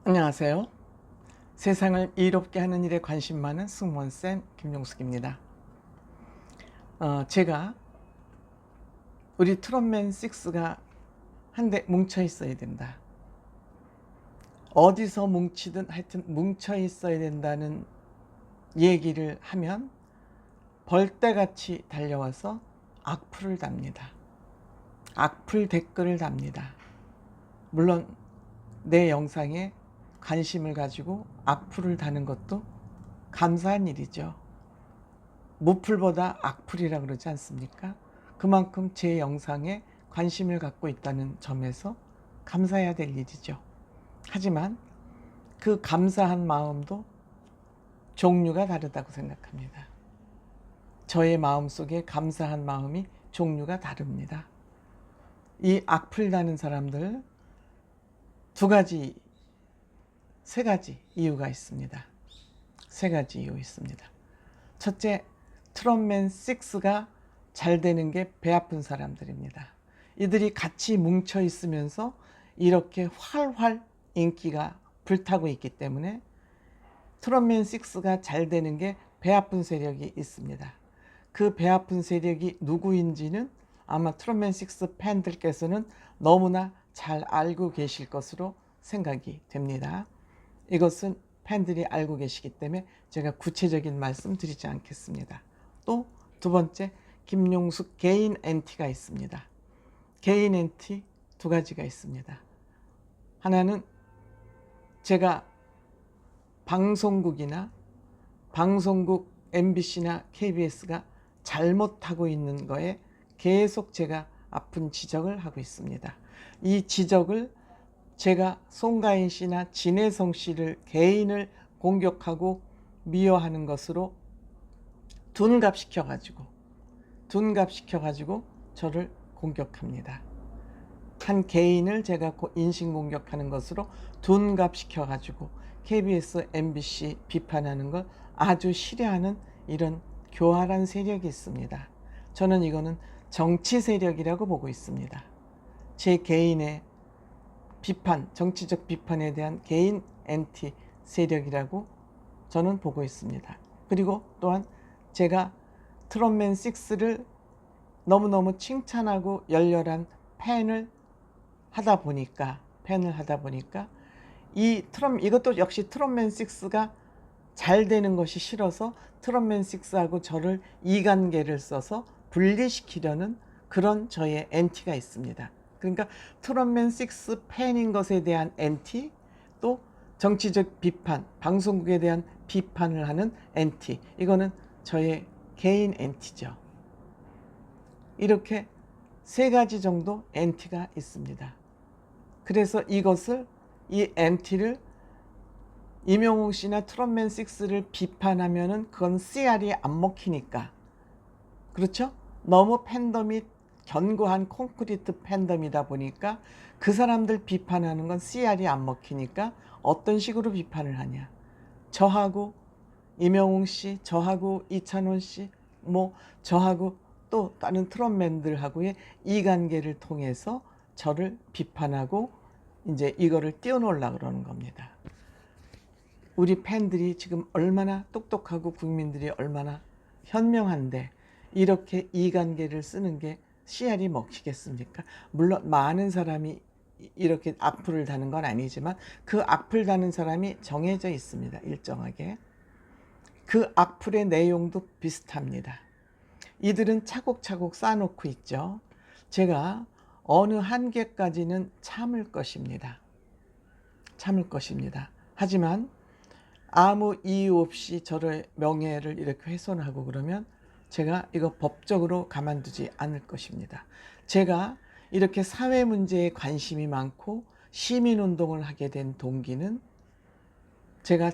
안녕하세요. 세상을 이롭게 하는 일에 관심 많은 승무원쌤 김용숙입니다. 제가 우리 트롯맨 6가 한데 뭉쳐 있어야 된다. 어디서 뭉치든 하여튼 뭉쳐 있어야 된다는 얘기를 하면 벌떼같이 달려와서 악플을 답니다. 악플 댓글을 답니다. 물론 내 영상에 관심을 가지고 악플을 다는 것도 감사한 일이죠. 무플보다 악플이라 그러지 않습니까? 그만큼 제 영상에 관심을 갖고 있다는 점에서 감사해야 될 일이죠. 하지만 그 감사한 마음도 종류가 다르다고 생각합니다. 저의 마음속에 감사한 마음이 종류가 다릅니다. 이 악플 다는 사람들 세 가지 이유가 있습니다. 세 가지 이유 있습니다. 첫째, 트롯맨 6가 잘 되는 게 배 아픈 사람들입니다. 이들이 같이 뭉쳐 있으면서 이렇게 활활 인기가 불타고 있기 때문에 트롯맨 6가 잘 되는 게 배 아픈 세력이 있습니다. 그 배 아픈 세력이 누구인지는 아마 트롯맨 6 팬들께서는 너무나 잘 알고 계실 것으로 생각이 됩니다. 이것은 팬들이 알고 계시기 때문에 제가 구체적인 말씀 드리지 않겠습니다. 또 두 번째, 김용숙 개인 NT가 있습니다. 개인 NT 두 가지가 있습니다. 하나는 제가 방송국 MBC나 KBS가 잘못하고 있는 거에 계속 제가 아픈 지적을 하고 있습니다. 이 지적을 제가 송가인 씨나 진혜성 씨를 개인을 공격하고 미워하는 것으로 둔갑시켜가지고 저를 공격합니다. 한 개인을 제가 인신공격하는 것으로 둔갑시켜가지고 KBS, MBC 비판하는 걸 아주 싫어하는 이런 교활한 세력이 있습니다. 저는 이거는 정치 세력이라고 보고 있습니다. 제 개인의 비판, 정치적 비판에 대한 개인 NT 세력이라고 저는 보고 있습니다. 그리고 또한 제가 트롯맨 6를 너무너무 칭찬하고 열렬한 팬을 하다 보니까 이것도 역시 트롯맨 6가 잘 되는 것이 싫어서 트롯맨 6하고 저를 이간계를 써서 분리시키려는 그런 저의 NT가 있습니다. 그러니까 트롯맨 6 팬인 것에 대한 NT, 또 정치적 비판, 방송국에 대한 비판을 하는 NT, 이거는 저의 개인 NT죠. 이렇게 세 가지 정도 NT가 있습니다. 그래서 이 NT를 임영웅 씨나 트롯맨 6를 비판하면은 그건 CR이 안 먹히니까, 그렇죠? 너무 팬덤이 견고한 콘크리트 팬덤이다 보니까 그 사람들 비판하는 건 CR이 안 먹히니까 어떤 식으로 비판을 하냐, 저하고 임영웅 씨, 저하고 이찬원 씨, 저하고 또 다른 트롯맨들하고의 이관계를 통해서 저를 비판하고 이제 이거를 띄워놓으려고 그러는 겁니다. 우리 팬들이 지금 얼마나 똑똑하고 국민들이 얼마나 현명한데 이렇게 이관계를 쓰는 게 CR이 먹히겠습니까? 물론 많은 사람이 이렇게 악플을 다는 건 아니지만 그 악플 다는 사람이 정해져 있습니다. 일정하게. 그 악플의 내용도 비슷합니다. 이들은 차곡차곡 쌓아놓고 있죠. 제가 어느 한계까지는 참을 것입니다. 하지만 아무 이유 없이 저의 명예를 이렇게 훼손하고 그러면 제가 이거 법적으로 가만두지 않을 것입니다. 제가 이렇게 사회 문제에 관심이 많고 시민운동을 하게 된 동기는 제가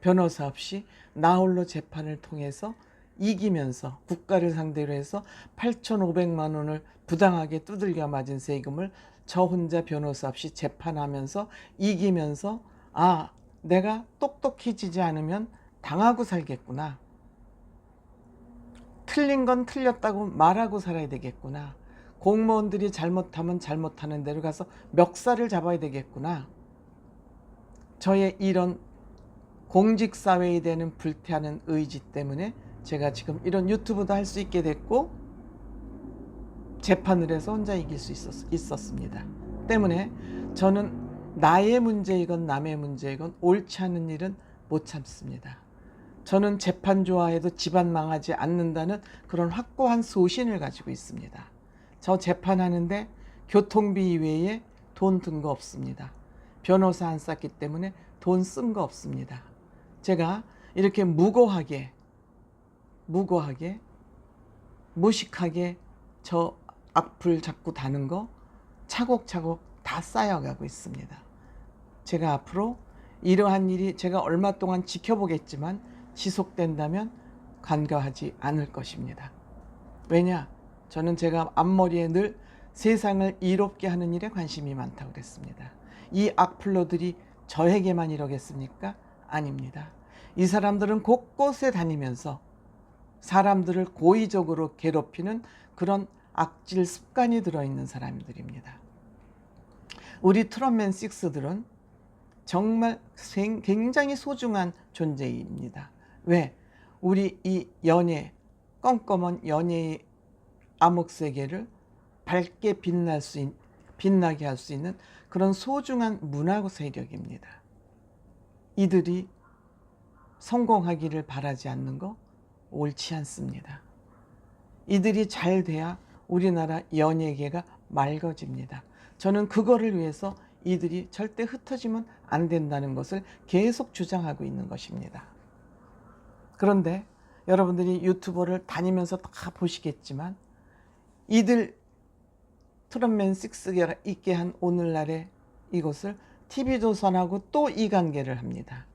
변호사 없이 나 홀로 재판을 통해서 이기면서 국가를 상대로 해서 8,500만 원을 부당하게 두들겨 맞은 세금을 저 혼자 변호사 없이 재판하면서 이기면서 내가 똑똑해지지 않으면 당하고 살겠구나. 틀린 건 틀렸다고 말하고 살아야 되겠구나. 공무원들이 잘못하면 잘못하는 대로 가서 멱살을 잡아야 되겠구나. 저의 이런 공직사회에 대한 불타는 의지 때문에 제가 지금 이런 유튜브도 할 수 있게 됐고 재판을 해서 혼자 이길 수 있었습니다. 때문에 저는 나의 문제이건 남의 문제이건 옳지 않은 일은 못 참습니다. 저는 재판 좋아해도 집안 망하지 않는다는 그런 확고한 소신을 가지고 있습니다. 저 재판하는데 교통비 이외에 돈 든 거 없습니다. 변호사 안 썼기 때문에 돈 쓴 거 없습니다. 제가 이렇게 무고하게 무식하게 저 앞을 잡고 다는 거 차곡차곡 다 쌓여가고 있습니다. 제가 앞으로 이러한 일이 제가 얼마 동안 지켜보겠지만 지속된다면 간과하지 않을 것입니다. 왜냐? 저는 제가 앞머리에 늘 세상을 이롭게 하는 일에 관심이 많다고 그랬습니다. 이 악플러들이 저에게만 이러겠습니까? 아닙니다. 이 사람들은 곳곳에 다니면서 사람들을 고의적으로 괴롭히는 그런 악질 습관이 들어있는 사람들입니다. 우리 트롯맨 6들은 정말 굉장히 소중한 존재입니다. 왜? 우리 이 연예, 껌껌한 연예의 암흑세계를 밝게 빛나게 할 수 있는 그런 소중한 문화 세력입니다. 이들이 성공하기를 바라지 않는 거 옳지 않습니다. 이들이 잘 돼야 우리나라 연예계가 맑아집니다. 저는 그거를 위해서 이들이 절대 흩어지면 안 된다는 것을 계속 주장하고 있는 것입니다. 그런데 여러분들이 유튜버를 다니면서 다 보시겠지만 이들 트롯맨 6가 있게 한 오늘날의 이것을 TV조선하고 또 이관계를 합니다.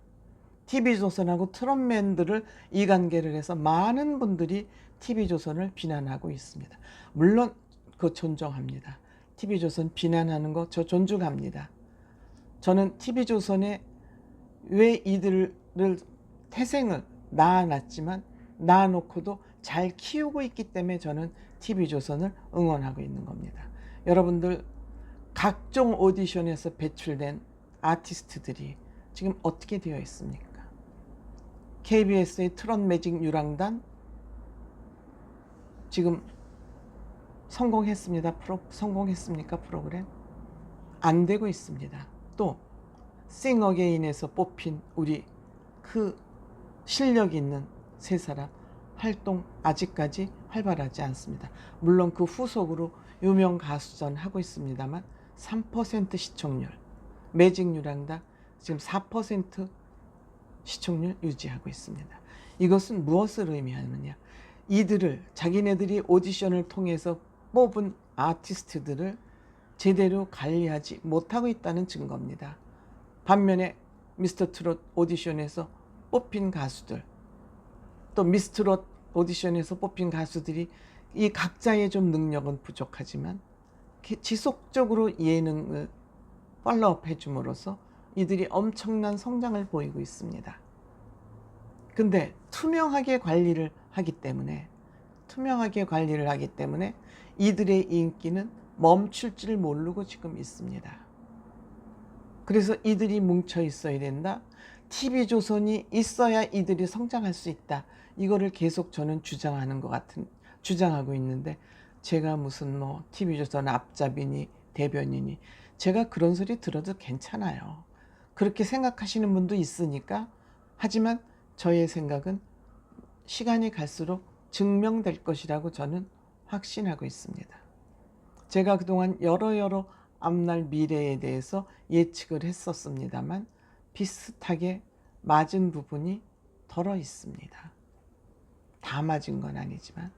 TV조선하고 트롯맨들을 이관계를 해서 많은 분들이 TV조선을 비난하고 있습니다. 물론 그거 존중합니다. TV조선 비난하는 거 저 존중합니다. 저는 TV조선에 왜 이들을 태생을 낳아놨지만 낳아놓고도 잘 키우고 있기 때문에 저는 TV조선을 응원하고 있는 겁니다. 여러분들 각종 오디션에서 배출된 아티스트들이 지금 어떻게 되어 있습니까? KBS의 트롯 매직 유랑단 지금 성공했습니다. 성공했습니까? 프로그램? 안 되고 있습니다. 또 싱어게인에서 뽑힌 우리 그 실력 있는 세 사람 활동 아직까지 활발하지 않습니다. 물론 그 후속으로 유명 가수전 하고 있습니다만 3% 시청률, 매직 유랑단 지금 4% 시청률 유지하고 있습니다. 이것은 무엇을 의미하느냐? 이들을 자기네들이 오디션을 통해서 뽑은 아티스트들을 제대로 관리하지 못하고 있다는 증거입니다. 반면에 미스터 트롯 오디션에서 뽑힌 가수들, 또 미스트롯 오디션에서 뽑힌 가수들이 이 각자의 좀 능력은 부족하지만 지속적으로 예능을 팔로우업 해줌으로써 이들이 엄청난 성장을 보이고 있습니다. 근데 투명하게 관리를 하기 때문에 이들의 인기는 멈출 줄 모르고 지금 있습니다. 그래서 이들이 뭉쳐 있어야 된다. TV조선이 있어야 이들이 성장할 수 있다. 이거를 계속 저는 주장하고 있는데 제가 무슨 뭐 TV조선 앞잡이니 대변이니 제가 그런 소리 들어도 괜찮아요. 그렇게 생각하시는 분도 있으니까. 하지만 저의 생각은 시간이 갈수록 증명될 것이라고 저는 확신하고 있습니다. 제가 그동안 여러 앞날 미래에 대해서 예측을 했었습니다만 비슷하게 맞은 부분이 덜어 있습니다. 다 맞은 건 아니지만.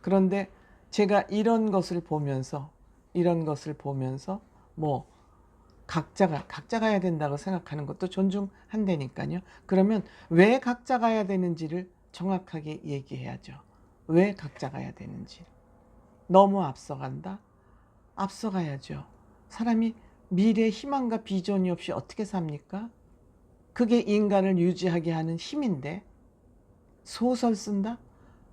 그런데 제가 이런 것을 보면서 뭐 각자가 가야 된다고 생각하는 것도 존중한다니까요. 그러면 왜 각자 가야 되는지를 정확하게 얘기해야죠. 왜 각자 가야 되는지. 너무 앞서간다? 앞서가야죠. 사람이 미래의 희망과 비전이 없이 어떻게 삽니까? 그게 인간을 유지하게 하는 힘인데 소설 쓴다?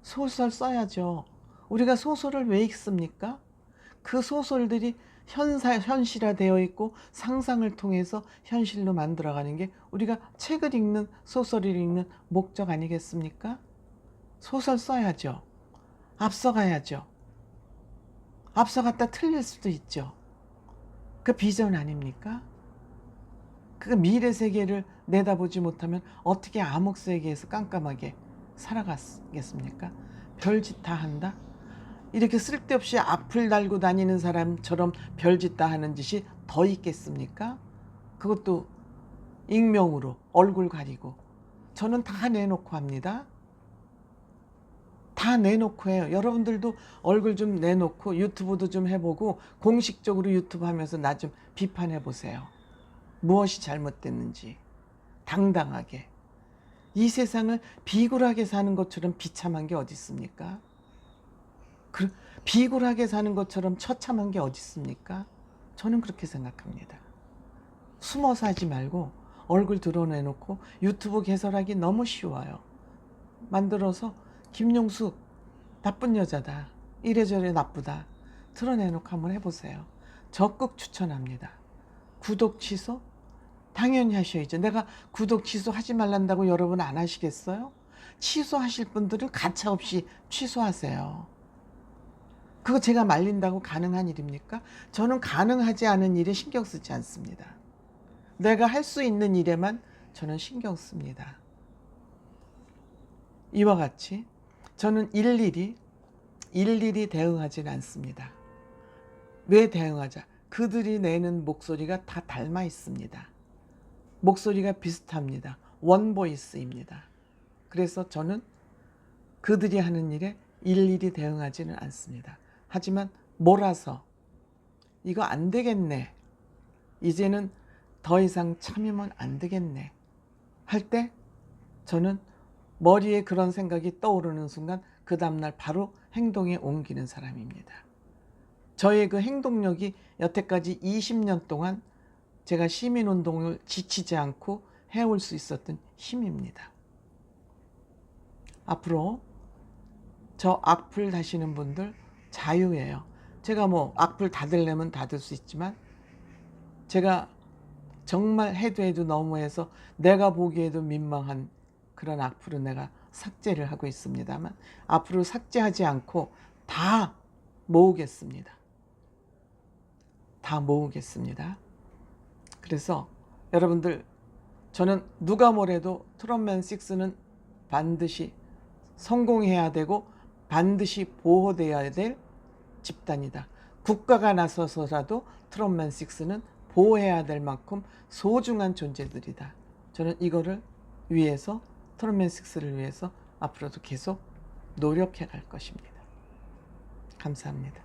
소설 써야죠. 우리가 소설을 왜 읽습니까? 그 소설들이 현실화되어 있고 상상을 통해서 현실로 만들어가는 게 우리가 책을 읽는, 소설을 읽는 목적 아니겠습니까? 소설 써야죠. 앞서가야죠. 앞서갔다 틀릴 수도 있죠. 그 비전 아닙니까? 그 미래 세계를 내다보지 못하면 어떻게 암흑 세계에서 깜깜하게 살아가겠습니까? 별짓 다 한다? 이렇게 쓸데없이 앞을 달고 다니는 사람처럼 별짓 다 하는 짓이 더 있겠습니까? 그것도 익명으로 얼굴 가리고. 저는 다 내놓고 합니다. 다 내놓고 해요. 여러분들도 얼굴 좀 내놓고 유튜브도 좀 해보고 공식적으로 유튜브 하면서 나 좀 비판해 보세요. 무엇이 잘못됐는지 당당하게. 이 세상을 비굴하게 사는 것처럼 비참한 게 어디 있습니까? 비굴하게 사는 것처럼 처참한 게 어디 있습니까? 저는 그렇게 생각합니다. 숨어서 하지 말고 얼굴 드러내놓고 유튜브 개설하기 너무 쉬워요. 만들어서 김용숙 나쁜 여자다, 이래저래 나쁘다 드러내놓고 한번 해보세요. 적극 추천합니다. 구독 취소? 당연히 하셔야죠. 내가 구독 취소하지 말란다고 여러분 안 하시겠어요? 취소하실 분들은 가차없이 취소하세요. 그거 제가 말린다고 가능한 일입니까? 저는 가능하지 않은 일에 신경 쓰지 않습니다. 내가 할 수 있는 일에만 저는 신경 씁니다. 이와 같이 저는 일일이 대응하지는 않습니다. 왜 대응하자? 그들이 내는 목소리가 다 닮아 있습니다. 목소리가 비슷합니다. 원보이스입니다. 그래서 저는 그들이 하는 일에 일일이 대응하지는 않습니다. 하지만 몰아서 이거 안 되겠네, 이제는 더 이상 참으면 안 되겠네 할 때 저는 머리에 그런 생각이 떠오르는 순간 그 다음날 바로 행동에 옮기는 사람입니다. 저의 그 행동력이 여태까지 20년 동안 제가 시민운동을 지치지 않고 해올 수 있었던 힘입니다. 앞으로 저 악플 다시는 분들 자유예요. 제가 뭐 악플 닫으려면 닫을 수 있지만 제가 정말 해도 너무해서 내가 보기에도 민망한 그런 악플은 내가 삭제를 하고 있습니다만 앞으로 삭제하지 않고 다 모으겠습니다. 다 모으겠습니다. 그래서 여러분들, 저는 누가 뭐래도 트롯맨 6는 반드시 성공해야 되고 반드시 보호돼야 될 집단이다. 국가가 나서서라도 트롯맨 6는 보호해야 될 만큼 소중한 존재들이다. 저는 이거를 위해서, 트롯맨 6를 위해서 앞으로도 계속 노력해 갈 것입니다. 감사합니다.